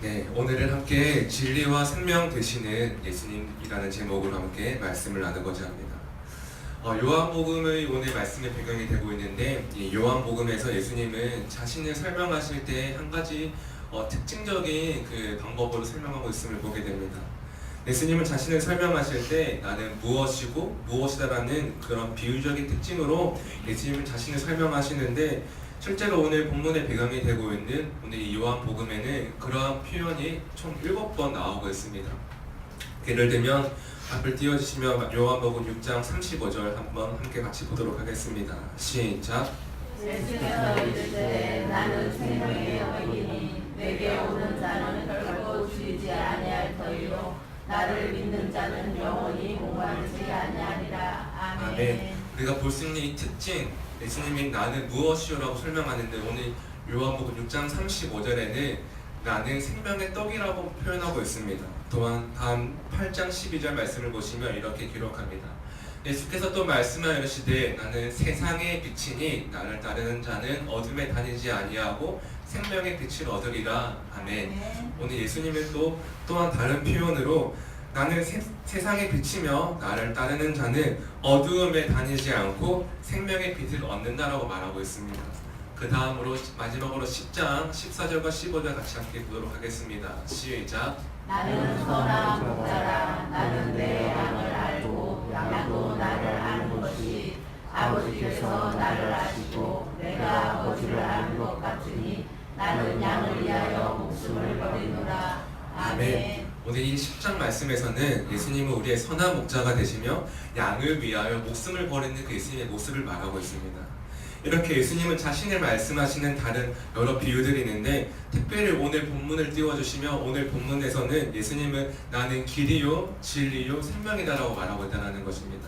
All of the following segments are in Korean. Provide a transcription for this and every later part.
네, 오늘은 함께 진리와 생명 되시는 예수님이라는 제목으로 함께 말씀을 나누고자 합니다. 요한복음의 오늘 말씀의 배경이 되고 있는데, 이 요한복음에서 예수님은 자신을 설명하실 때 한 가지 특징적인 그 방법으로 설명하고 있음을 보게 됩니다. 예수님은 자신을 설명하실 때 나는 무엇이고 무엇이다라는 그런 비유적인 특징으로 예수님은 자신을 설명하시는데, 실제로 오늘 본문의 배경이 되고 있는 오늘 이 요한복음에는 그러한 표현이 총 7번 나오고 있습니다. 예를 들면 앞을 띄워주시면 요한복음 6장 35절 한번 함께 같이 보도록 하겠습니다. 시작. 예수께서 이르시되 나는 생명의 여인이니 내게 오는 자는 결코 죽지 아니할 터이요 나를 믿는 자는 영원히 목마르지 아니하리라. 아멘. 우리가 볼 수 있는 이 특징, 예수님이 나는 무엇이요라고 설명하는데 오늘 요한복음 6장 35절에는 나는 생명의 떡이라고 표현하고 있습니다. 또한 다음 8장 12절 말씀을 보시면 이렇게 기록합니다. 예수께서 또 말씀하시되 나는 세상의 빛이니 나를 따르는 자는 어둠에 다니지 아니하고 생명의 빛을 얻으리라. 아멘. 오늘 예수님은 또한 다른 표현으로 나는 세상의 빛이며 나를 따르는 자는 어두움에 다니지 않고 생명의 빛을 얻는다라고 말하고 있습니다. 그 다음으로 마지막으로 10장 14절과 15절 같이 함께 보도록 하겠습니다. 시작. 나는 선한 목자라. 나는 내 양을 알고 양도 나를 아는 것이 아버지께서 나를 아시고 내가 아버지를 아는 것 같으니 나는 양을 위하여 목숨을 버리노라. 아멘. 오늘 이 10장 말씀에서는 예수님은 우리의 선한 목자가 되시며 양을 위하여 목숨을 버리는 그 예수님의 모습을 말하고 있습니다. 이렇게 예수님은 자신을 말씀하시는 다른 여러 비유들이 있는데, 특별히 오늘 본문을 띄워주시면 오늘 본문에서는 예수님은 나는 길이요 진리요 생명이다라고 말하고 있다는 것입니다.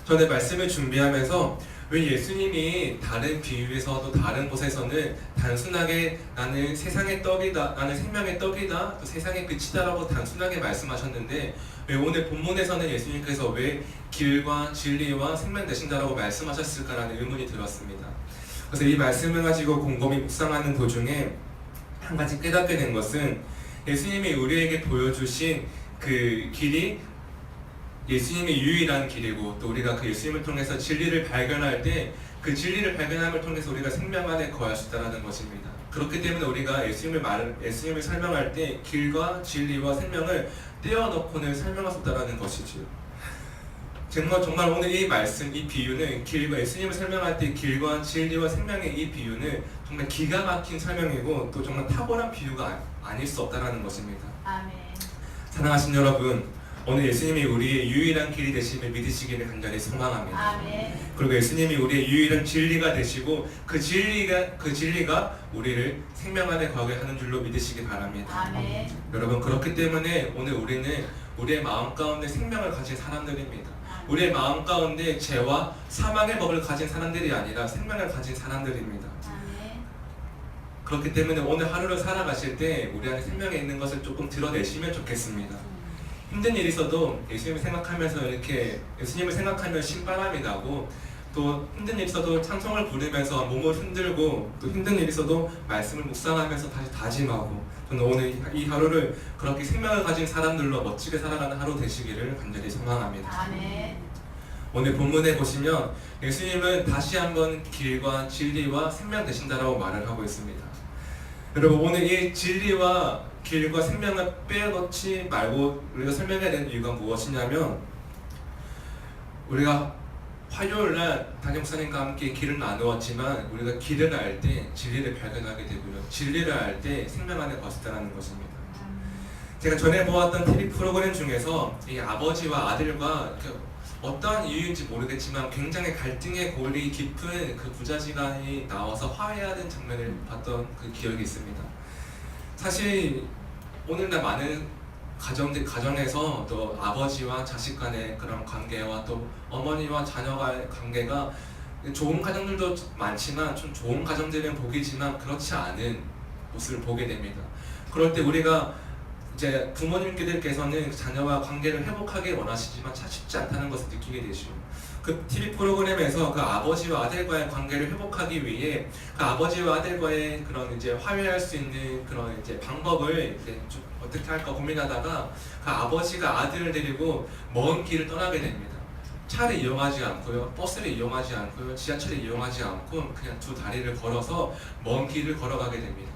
저는 말씀을 준비하면서 왜 예수님이 다른 비유에서도 다른 곳에서는 단순하게 나는 세상의 떡이다, 나는 생명의 떡이다, 또 세상의 빛이다라고 단순하게 말씀하셨는데 왜 오늘 본문에서는 예수님께서 왜 길과 진리와 생명 되신다라고 말씀하셨을까라는 의문이 들었습니다. 그래서 이 말씀을 가지고 곰곰이 묵상하는 도중에 한 가지 깨닫게 된 것은 예수님이 우리에게 보여주신 그 길이 예수님의 유일한 길이고, 또 우리가 그 예수님을 통해서 진리를 발견할 때 그 진리를 발견함을 통해서 우리가 생명 안에 거할 수 있다는 것입니다. 그렇기 때문에 우리가 예수님을 설명할 때 길과 진리와 생명을 떼어놓고는 설명할 수 없다는 것이죠. 정말 오늘 이 말씀, 이 비유는 예수님을 설명할 때 길과 진리와 생명의 이 비유는 정말 기가 막힌 설명이고 또 정말 탁월한 비유가 아닐 수 없다는 것입니다. 아멘. 사랑하신 여러분, 오늘 예수님이 우리의 유일한 길이 되심을 믿으시기를 간절히 소망합니다. 아멘. 그리고 예수님이 우리의 유일한 진리가 되시고 그 진리가 우리를 생명 안에 거하게 하는 줄로 믿으시기 바랍니다. 아멘. 여러분, 그렇기 때문에 오늘 우리는 우리의 마음 가운데 생명을 가진 사람들입니다. 우리의 마음 가운데 죄와 사망의 법을 가진 사람들이 아니라 생명을 가진 사람들입니다. 아멘. 그렇기 때문에 오늘 하루를 살아가실 때 우리 안에 생명이 있는 것을 조금 드러내시면 좋겠습니다. 힘든 일이 있어도 예수님을 생각하면서 이렇게 예수님을 생각하면 신바람이 나고, 또 힘든 일이 있어도 찬송을 부르면서 몸을 흔들고, 또 힘든 일이 있어도 말씀을 묵상하면서 다시 다짐하고, 저는 오늘 이 하루를 그렇게 생명을 가진 사람들로 멋지게 살아가는 하루 되시기를 간절히 소망합니다. 아멘. 오늘 본문에 보시면 예수님은 다시 한번 길과 진리와 생명 되신다라고 말을 하고 있습니다. 여러분, 오늘 이 진리와 길과 생명을 빼놓지 말고 우리가 설명해야 되는 이유가 무엇이냐면, 우리가 화요일날 담임 목사님과 함께 길을 나누었지만 우리가 길을 알 때 진리를 발견하게 되고요, 진리를 알 때 생명 안에 거스다라는 것입니다. 제가 전에 보았던 TV 프로그램 중에서 이 아버지와 아들과 어떠한 이유인지 모르겠지만 굉장히 갈등의 골이 깊은 그 부자지간이 나와서 화해하는 장면을 봤던 그 기억이 있습니다. 사실 오늘날 많은 가정에서 또 아버지와 자식 간의 그런 관계와 또 어머니와 자녀와의 관계가 좋은 가정들도 많지만 좀 좋은 가정들은 복이지만 그렇지 않은 모습을 보게 됩니다. 그럴 때 우리가 이제 부모님께서는 자녀와 관계를 회복하기 원하시지만 참 쉽지 않다는 것을 느끼게 되시고, 그 TV 프로그램에서 그 아버지와 아들과의 관계를 회복하기 위해 그 아버지와 아들과의 그런 이제 화해할 수 있는 그런 이제 방법을 이제 좀 어떻게 할까 고민하다가 그 아버지가 아들을 데리고 먼 길을 떠나게 됩니다. 차를 이용하지 않고요, 버스를 이용하지 않고요, 지하철을 이용하지 않고 그냥 두 다리를 걸어서 먼 길을 걸어가게 됩니다.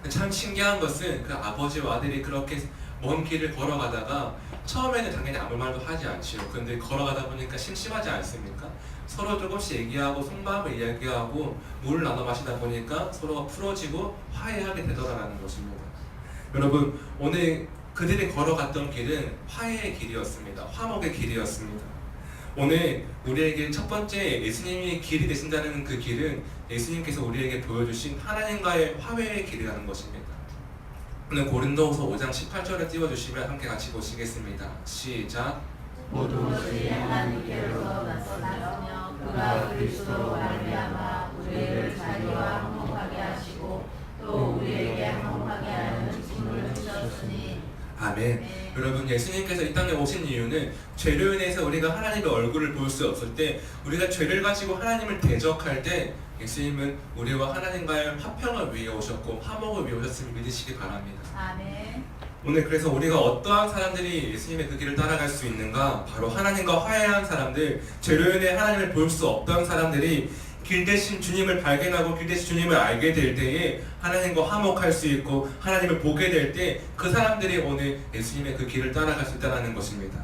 참 신기한 것은 그 아버지와 아들이 그렇게 먼 길을 걸어가다가 처음에는 당연히 아무 말도 하지 않지요. 근데 걸어가다 보니까 심심하지 않습니까? 서로 조금씩 얘기하고 속마음을 이야기하고 물을 나눠 마시다 보니까 서로가 풀어지고 화해하게 되더라라는 것입니다. 여러분, 오늘 그들이 걸어갔던 길은 화해의 길이었습니다. 화목의 길이었습니다. 오늘 우리에게 첫 번째 예수님이 길이 되신다는 그 길은 예수님께서 우리에게 보여주신 하나님과의 화해의 길이라는 것입니다. 오늘 고린도후서 5장 18절을 띄워주시면 함께 같이 보시겠습니다. 시작. 모든 것이 하나님께로서 나서나며 그가 그리스도로 말미암아 우리를 자기와 화목하게 하시고 또 우리에게 화목하게 하는 힘을 주셨으니. 아멘. 네. 여러분, 예수님께서 이 땅에 오신 이유는 죄로 인해서 우리가 하나님의 얼굴을 볼 수 없을 때, 우리가 죄를 가지고 하나님을 대적할 때 예수님은 우리와 하나님과의 화평을 위해 오셨고 화목을 위해 오셨음을 믿으시기 바랍니다. 아멘. 오늘 그래서 우리가 어떠한 사람들이 예수님의 그 길을 따라갈 수 있는가? 바로 하나님과 화해한 사람들, 죄로 인해 하나님을 볼 수 없던 사람들이 길 대신 주님을 발견하고 길 대신 주님을 알게 될 때에 하나님과 화목할 수 있고 하나님을 보게 될 때 그 사람들이 오늘 예수님의 그 길을 따라갈 수 있다는 것입니다.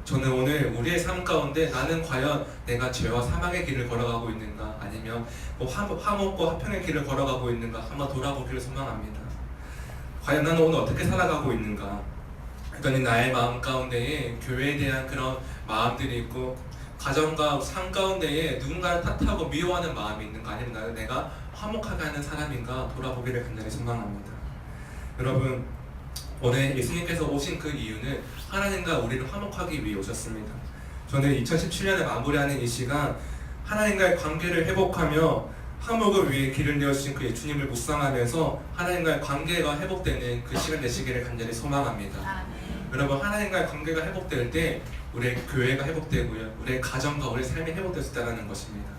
저는 오늘 우리의 삶 가운데 나는 과연 내가 죄와 사망의 길을 걸어가고 있는가, 아니면 뭐 화목과 화평의 길을 걸어가고 있는가 한번 돌아보기를 소망합니다. 과연 나는 오늘 어떻게 살아가고 있는가? 그러니 나의 마음 가운데에 교회에 대한 그런 마음들이 있고 가정과 삶 가운데에 누군가를 탓하고 미워하는 마음이 있는가, 아니면 나는 내가 화목하게 하는 사람인가 돌아보기를 간절히 소망합니다. 여러분, 오늘 예수님께서 오신 그 이유는 하나님과 우리를 화목하기 위해 오셨습니다. 저는 2017년에 마무리하는 이 시간, 하나님과의 관계를 회복하며 화목을 위해 길을 내어주신 그 주님을 묵상하면서 하나님과의 관계가 회복되는 그 시간 되시기를 간절히 소망합니다. 아멘. 여러분, 하나님과의 관계가 회복될 때 우리의 교회가 회복되고요, 우리의 가정과 우리의 삶이 회복될 수 있다는 것입니다.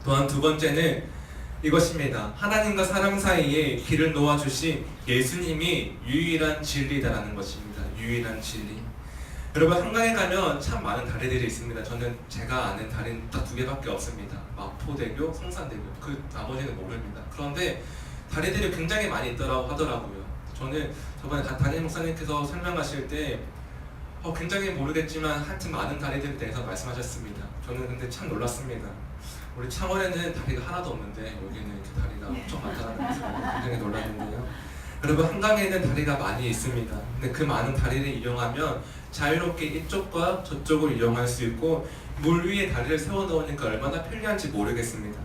또한 두 번째는 이것입니다. 하나님과 사람 사이에 길을 놓아주신 예수님이 유일한 진리다라는 것입니다. 유일한 진리. 여러분, 한강에 가면 참 많은 다리들이 있습니다. 저는 제가 아는 다리는 딱 두 개밖에 없습니다. 마포대교, 성산대교. 그 나머지는 모릅니다. 그런데 다리들이 굉장히 많이 있더라고 하더라고요. 저는 저번에 담임 목사님께서 설명하실 때 굉장히 모르겠지만 하여튼 많은 다리들에 대해서 말씀하셨습니다. 저는 근데 참 놀랐습니다. 우리 창원에는 다리가 하나도 없는데 여기는 이렇게 다리가 엄청 많다는 것을 굉장히 놀랐는데요. 여러분, 한강에는 다리가 많이 있습니다. 근데 그 많은 다리를 이용하면 자유롭게 이쪽과 저쪽을 이용할 수 있고 물 위에 다리를 세워놓으니까 얼마나 편리한지 모르겠습니다.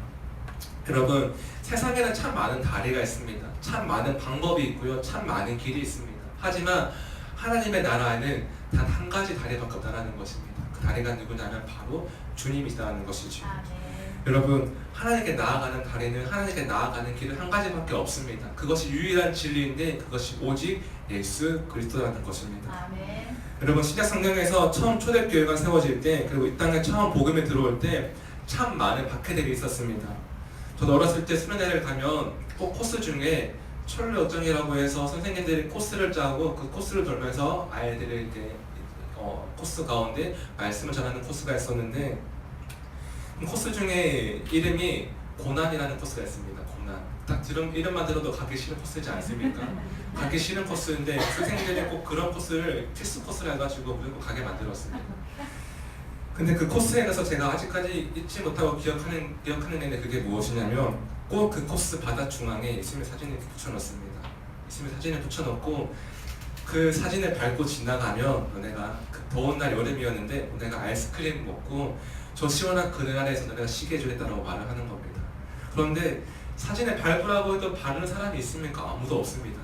여러분, 세상에는 참 많은 다리가 있습니다. 참 많은 방법이 있고요, 참 많은 길이 있습니다. 하지만 하나님의 나라에는 단 한 가지 다리밖에 없다는 것입니다. 그 다리가 누구냐면 바로 주님이시다는 것이죠. 아멘. 여러분, 하나님께 나아가는 다리는, 하나님께 나아가는 길은 한 가지밖에 없습니다. 그것이 유일한 진리인데 그것이 오직 예수 그리스도라는 것입니다. 아멘. 여러분, 신약 성경에서 처음 초대교회가 세워질 때, 그리고 이 땅에 처음 복음에 들어올 때 참 많은 박해들이 있었습니다. 저도 어렸을 때 수련회를 가면 꼭 코스 중에 철로 역정이라고 해서 선생님들이 코스를 짜고 그 코스를 돌면서 아이들을 이렇게 코스 가운데 말씀을 전하는 코스가 있었는데, 코스 중에 이름이 고난이라는 코스가 있습니다. 고난. 딱 이름만 들어도 가기 싫은 코스지 않습니까? 가기 싫은 코스인데 선생님들이 꼭 그런 코스를 필수 코스를 해가지고 무조건 가게 만들었습니다. 근데 그 코스에 가서 제가 아직까지 잊지 못하고 기억하는 애는 그게 무엇이냐면, 꼭 그 코스 바다 중앙에 예수님의 사진을 이렇게 붙여놓습니다. 예수님의 사진을 붙여놓고 그 사진을 밟고 지나가면 너네가 그 더운 날 여름이었는데 너네가 아이스크림 먹고 저 시원한 그늘 아래에서 너네가 쉬게 해주겠다라고 말을 하는 겁니다. 그런데 사진을 밟으라고 해도 바르는 사람이 있습니까? 아무도 없습니다.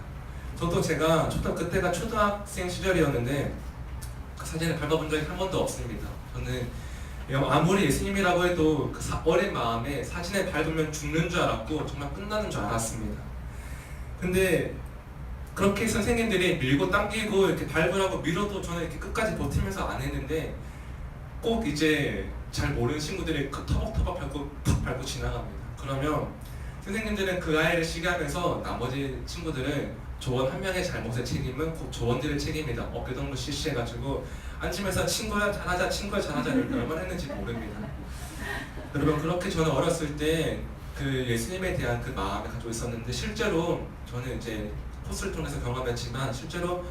저도 제가 그때가 초등학생 시절이었는데 그 사진을 밟아본 적이 한 번도 없습니다. 저는 아무리 예수님이라고 해도 그 어린 마음에 사진을 밟으면 죽는 줄 알았고 정말 끝나는 줄 알았습니다. 근데 그렇게 선생님들이 밀고 당기고 이렇게 밟으라고 밀어도 저는 이렇게 끝까지 버티면서 안 했는데, 꼭 이제 잘 모르는 친구들이 그 터벅터벅 팍 밟고 지나갑니다. 그러면 선생님들은 그 아이를 시기하면서 나머지 친구들은 조원 한 명의 잘못의 책임은 꼭 조원들의 책임이다. 어깨동무 실시해가지고 앉으면서 친구야 잘하자 친구야 잘하자 이렇게 얼마나 했는지 모릅니다. 여러분 그렇게 저는 어렸을 때 그 예수님에 대한 그 마음을 가지고 있었는데 실제로 저는 이제 코스를 통해서 경험했지만 실제로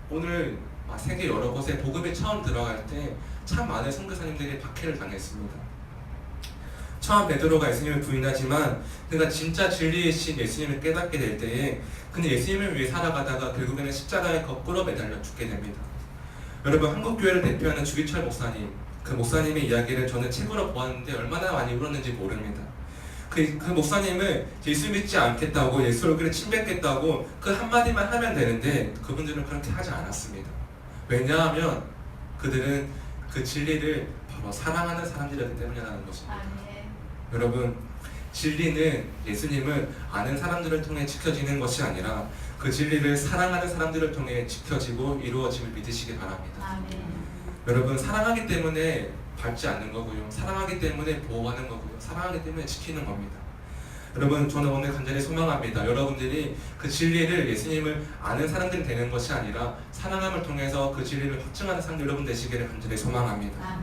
오늘 세계 여러 곳에 복음이 처음 들어갈 때 참 많은 선교사님들이 박해를 당했습니다. 처음 베드로가 예수님을 부인하지만 그가 진짜 진리이신 예수님을 깨닫게 될 때에 그는 예수님을 위해 살아가다가 결국에는 십자가에 거꾸로 매달려 죽게 됩니다. 여러분 한국교회를 대표하는 주기철 목사님, 그 목사님의 이야기를 저는 책으로 보았는데 얼마나 많이 울었는지 모릅니다. 그 목사님은 예수 믿지 않겠다고 예수 얼굴에 침 뱉겠다고 그 한마디만 하면 되는데 그분들은 그렇게 하지 않았습니다. 왜냐하면 그들은 그 진리를 바로 사랑하는 사람들이기 때문이라는 것입니다. 여러분 진리는 예수님을 아는 사람들을 통해 지켜지는 것이 아니라 그 진리를 사랑하는 사람들을 통해 지켜지고 이루어짐을 믿으시기 바랍니다. 여러분 사랑하기 때문에 밟지 않는 거고요. 사랑하기 때문에 보호하는 거고요. 사랑하기 때문에 지키는 겁니다. 여러분 저는 오늘 간절히 소망합니다. 여러분들이 그 진리를 예수님을 아는 사람들이 되는 것이 아니라 사랑함을 통해서 그 진리를 확증하는 사람들 여러분 되시기를 간절히 소망합니다.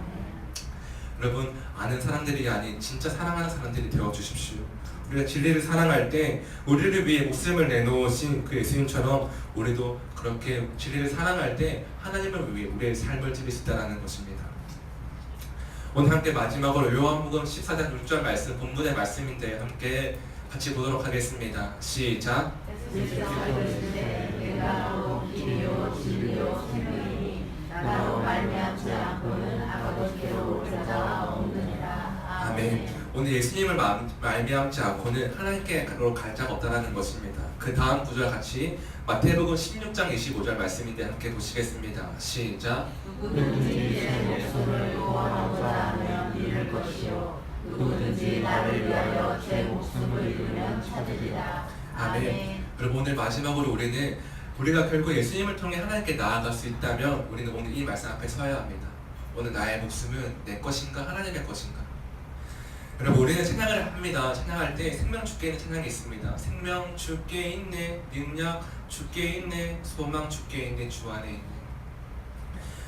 여러분 아는 사람들이 아닌 진짜 사랑하는 사람들이 되어주십시오. 우리가 진리를 사랑할 때 우리를 위해 목숨을 내놓으신 그 예수님처럼 우리도 그렇게 진리를 사랑할 때 하나님을 위해 우리의 삶을 드릴 수 있다는 것입니다. 오늘 함께 마지막으로 요한복음 14장 6절 말씀 본문의 말씀인데 함께 같이 보도록 하겠습니다. 시작. 아멘. 오늘 예수님을 말미암지 않고는 하나님께로 갈 자가 없다는 것입니다. 그 다음 구절 같이 마태복음 16장 25절 말씀인데 함께 보시겠습니다. 시작. 누구든지 내 목숨을 구원하고자 하면 잃을 것이요 누구든지 나를 위하여 제 목숨을 잃으면 찾으리라. 아멘. 여러분 오늘 마지막으로 우리가 결국 예수님을 통해 하나님께 나아갈 수 있다면 우리는 오늘 이 말씀 앞에 서야 합니다. 오늘 나의 목숨은 내 것인가 하나님의 것인가? 여러분 우리는 찬양을 합니다. 찬양할 때 생명 주께 있는 찬양이 있습니다. 생명 주께 있네, 능력 주께 있네, 소망 주께 있네, 주 안에 있네.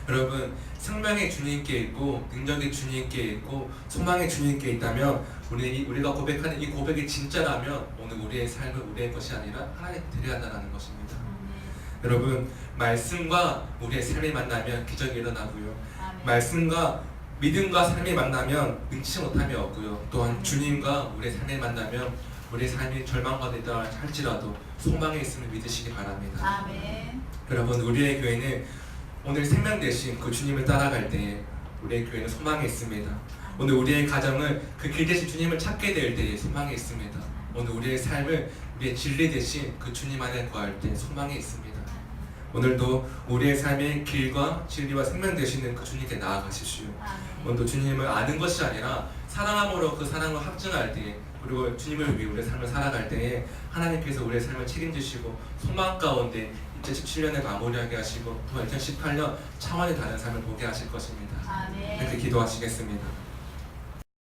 여러분 생명의 주님께 있고 능력의 주님께 있고 소망의 주님께 있다면 우리가 고백하는 이 고백이 진짜라면 오늘 우리의 삶은 우리의 것이 아니라 하나님께 드려야 한다는 것입니다. 여러분 말씀과 우리의 삶이 만나면 기적이 일어나고요. 말씀과 믿음과 삶이 만나면 능치 못함이 없고요. 또한 주님과 우리의 삶이 만나면 우리의 삶이 절망받았다 할지라도 소망에 있음을 믿으시기 바랍니다. 아멘. 여러분 우리의 교회는 오늘 생명 대신 그 주님을 따라갈 때 우리의 교회는 소망이 있습니다. 오늘 우리의 가정은 그 길 대신 주님을 찾게 될 때에 소망이 있습니다. 오늘 우리의 삶을 우리의 진리 대신 그 주님 안에 거할 때 소망이 있습니다. 오늘도 우리의 삶의 길과 진리와 생명 되시는 그 주님께 나아가십시오. 오늘도 주님을 아는 것이 아니라 사랑함으로 그 사랑을 확증할 때 그리고 주님을 위해 우리의 삶을 살아갈 때에 하나님께서 우리의 삶을 책임지시고 소망 가운데 2017년을 마무리하게 하시고 또 2018년 차원이 다른 삶을 보게 하실 것입니다. 아멘. 이렇게 기도하시겠습니다.